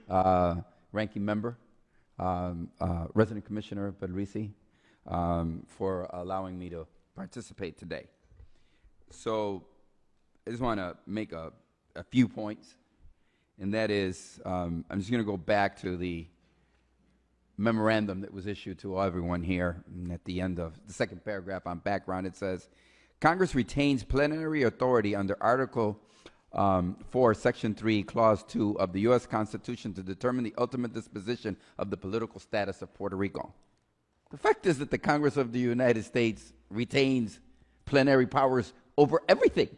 Ranking Member, Resident Commissioner Pedrisi, for allowing me to participate today. So I just want to make a few points, and that is, I'm just going to go back to the memorandum that was issued to everyone here. And at the end of the second paragraph on background, it says, Congress retains plenary authority under Article 4, Section 3, Clause 2 of the U.S. Constitution to determine the ultimate disposition of the political status of Puerto Rico. The fact is that the Congress of the United States retains plenary powers over everything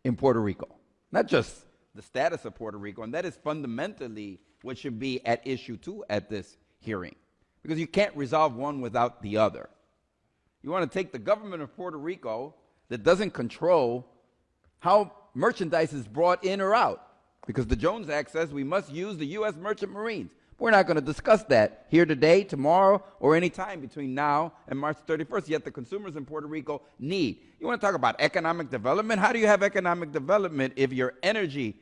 in Puerto Rico, not just the status of Puerto Rico, and that is fundamentally what should be at issue too at this hearing, because you can't resolve one without the other. You want to take the government of Puerto Rico that doesn't control how merchandise is brought in or out, because the Jones Act says we must use the U.S. Merchant Marines. We're not going to discuss that here today, tomorrow, or any time between now and March 31st, yet the consumers in Puerto Rico need. You want to talk about economic development? How do you have economic development if your energy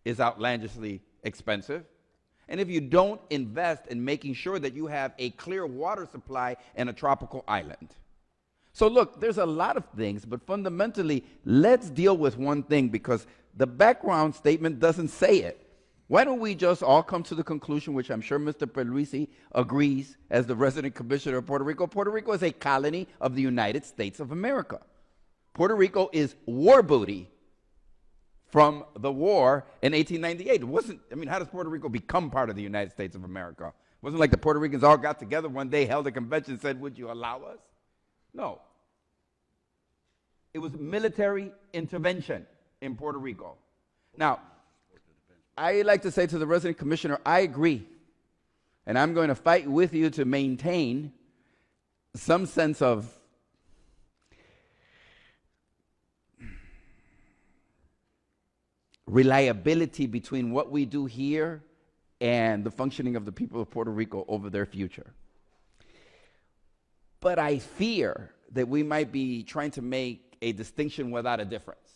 is outlandishly expensive? And if you don't invest in making sure that you have a clear water supply in a tropical island? So look, there's a lot of things, but fundamentally, let's deal with one thing, because the background statement doesn't say it. Why don't we just all come to the conclusion, which I'm sure Mr. Pedrisi agrees as the resident commissioner of Puerto Rico. Puerto Rico is a colony of the United States of America. Puerto Rico is war booty from the war in 1898. It wasn't, I mean, how does Puerto Rico become part of the United States of America? It wasn't like the Puerto Ricans all got together one day, held a convention, and said, would you allow us? No. It was military intervention in Puerto Rico. Now, I like to say to the resident commissioner, I agree. And I'm going to fight with you to maintain some sense of reliability between what we do here and the functioning of the people of Puerto Rico over their future. But I fear that we might be trying to make a distinction without a difference.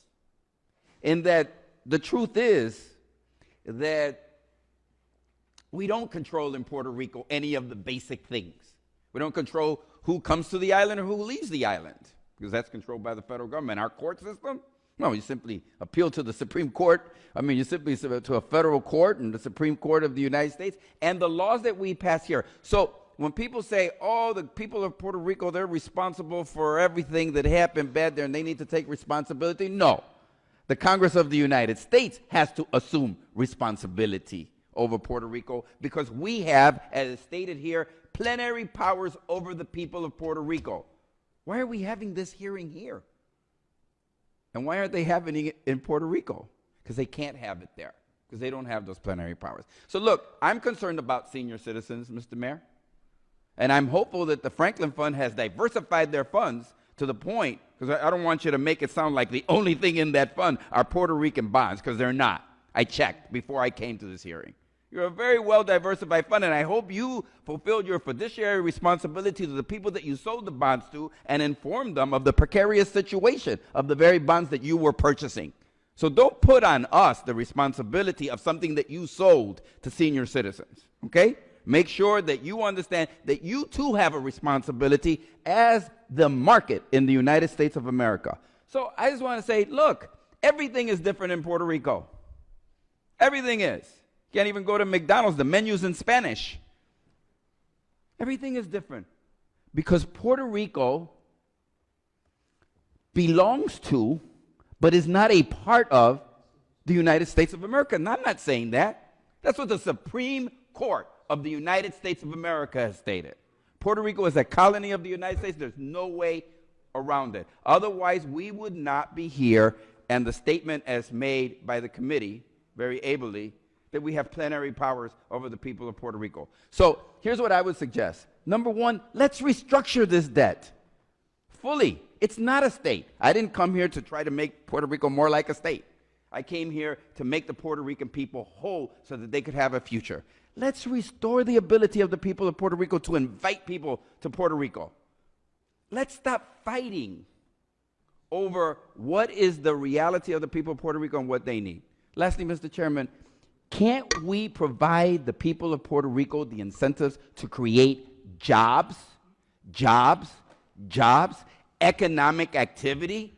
In that the truth is that we don't control in Puerto Rico any of the basic things. We don't control who comes to the island or who leaves the island, because that's controlled by the federal government. Our court system? No, you simply appeal to the Supreme Court. I mean, you simply to a federal court and the Supreme Court of the United States and the laws that we pass here. So when people say, oh, the people of Puerto Rico, they're responsible for everything that happened bad there and they need to take responsibility, no. The Congress of the United States has to assume responsibility over Puerto Rico, because we have, as is stated here, plenary powers over the people of Puerto Rico. Why are we having this hearing here? And why aren't they having it in Puerto Rico? Because they can't have it there, because they don't have those plenary powers. So look, I'm concerned about senior citizens, Mr. Mayor, and I'm hopeful that the Franklin Fund has diversified their funds to the point, because I don't want you to make it sound like the only thing in that fund are Puerto Rican bonds, because they're not. I checked before I came to this hearing. You're a very well-diversified fund, and I hope you fulfilled your fiduciary responsibility to the people that you sold the bonds to and informed them of the precarious situation of the very bonds that you were purchasing. So don't put on us the responsibility of something that you sold to senior citizens, okay? Make sure that you understand that you too have a responsibility as the market in the United States of America. So I just want to say, look, everything is different in Puerto Rico. Everything is. You can't even go to McDonald's. The menu's in Spanish. Everything is different because Puerto Rico belongs to, but is not a part of, the United States of America. And I'm not saying that. That's what the Supreme Court of the United States of America has stated. Puerto Rico is a colony of the United States. There's no way around it. Otherwise, we would not be here. And the statement as made by the committee, very ably, that we have plenary powers over the people of Puerto Rico. So here's what I would suggest. Number one, let's restructure this debt fully. It's not a state. I didn't come here to try to make Puerto Rico more like a state. I came here to make the Puerto Rican people whole so that they could have a future. Let's restore the ability of the people of Puerto Rico to invite people to Puerto Rico. Let's stop fighting over what is the reality of the people of Puerto Rico and what they need. Lastly, Mr. Chairman, Can't we provide the people of Puerto Rico the incentives to create jobs, economic activity,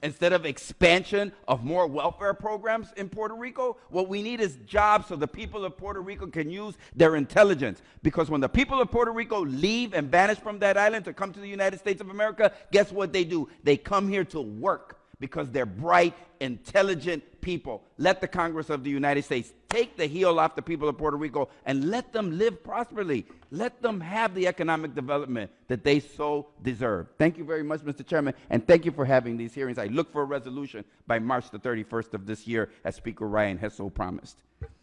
instead of expansion of more welfare programs in Puerto Rico? What we need is jobs so the people of Puerto Rico can use their intelligence. Because when the people of Puerto Rico leave and vanish from that island to come to the United States of America, guess what they do? They come here to work because they're bright, intelligent people. Let the Congress of the United States take the heel off the people of Puerto Rico and let them live prosperly. Let them have the economic development that they so deserve. Thank you very much, Mr. Chairman, and thank you for having these hearings. I look for a resolution by March the 31st of this year, as Speaker Ryan has so promised.